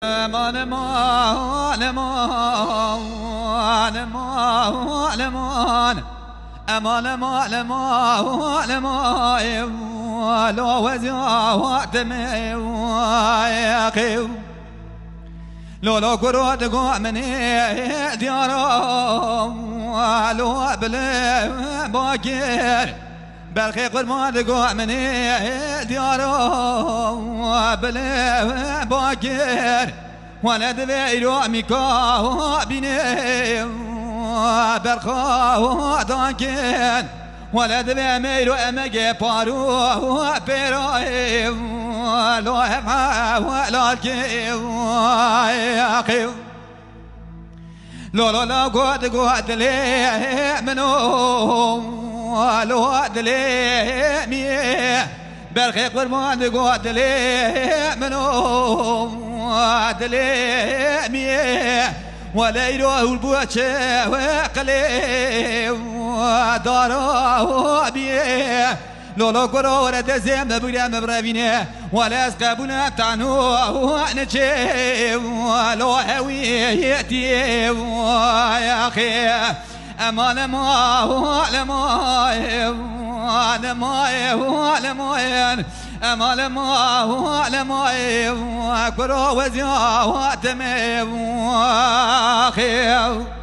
امان امان امان امان امان امان امان امان امان لو وزيات مياقيو لو قرود قومني ديارهم لو بلا باكر بلخي قرماد قومني ديارهم بلا باكر ولد بيرو ميكا بيني برخا داكن ولد بيرو امجي بارو بيرو لو هفا ولكن ياقيو لو قد لي منو لو دلي مي برخي قرمان قد لي منو دلي مي ولا يروح البوچه وقلي دارو بيه لولو قرورة تزيم بقرام برابينه ولا اسقابنا تعنو نجي ولو هويتي يا أخي أمان ما لما أمان ما لما قرو وزيات أخي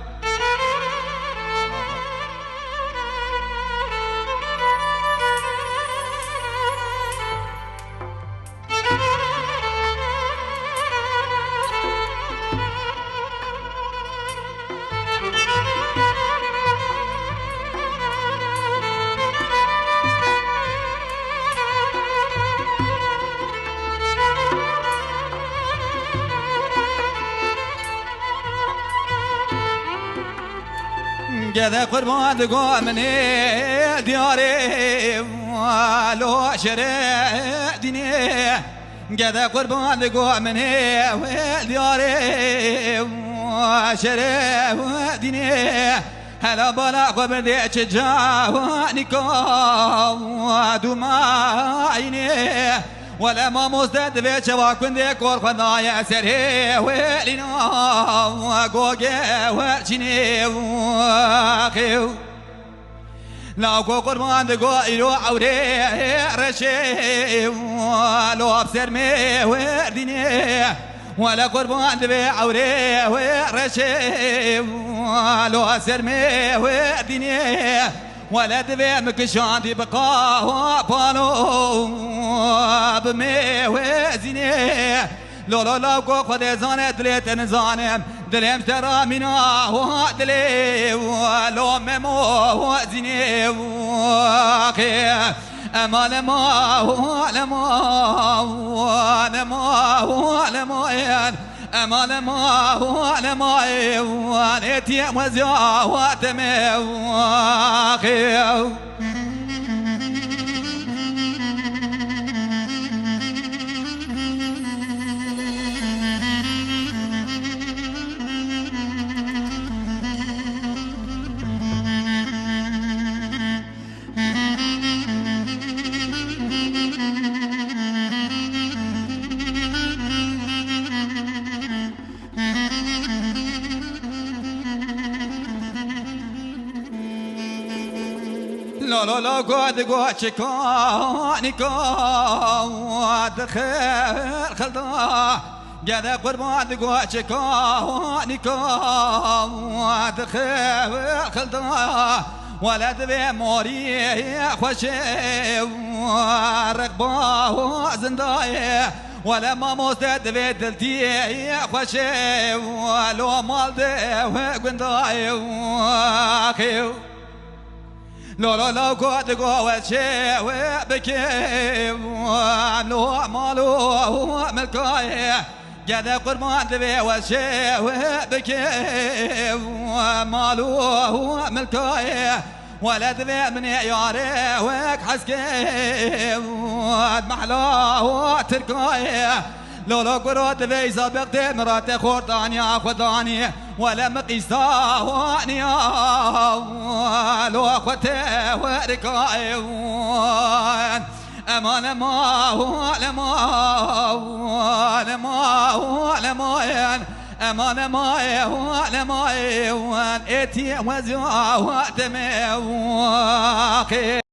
جذا قربان قومني دياري ولو شرع ديني جذا قربان قومني دياري وشرع ديني هلا بلا قبل ديك جاوانكم ودما عيني ولا ما مزدد بيتش واكن ديك ورخنا سري ويلنا وقوقي ورشني واخيو لا قرمان دقو إلو عوري رشي ولو أبصر مي ورديني ولا قربان دبي عوري ورشي ولو أبصر مي ورديني ولا دبي مكشان دي بقى بالو بمي وزيني لو خود زانه دلت نزانم دلم ترى منا ودلي ولو ممو زيني واخي امان ما امان ما وانتي مزيات واخي لا قد قوتشكاني قوات خير خلدا جذا قربان قوتشكاني قوات خير خلدا ولد بموري خوشي رقبا زنداي ولا ما مستد بيتلتي خوشي ولو مال ده وقنداي واخيو لا قد قوتشي وبكي ولو مالو ملكاي جذا قربان دبي وشي وبكي ومالو ملكاي ولا دبي من ياري وك حسكي محلاه تركاي لو قرات في سابقت مرات خورتاني خداني ولا مقيسا وانيا لو اخوتي وركاي امان ما امان ما اتي وزوا دمي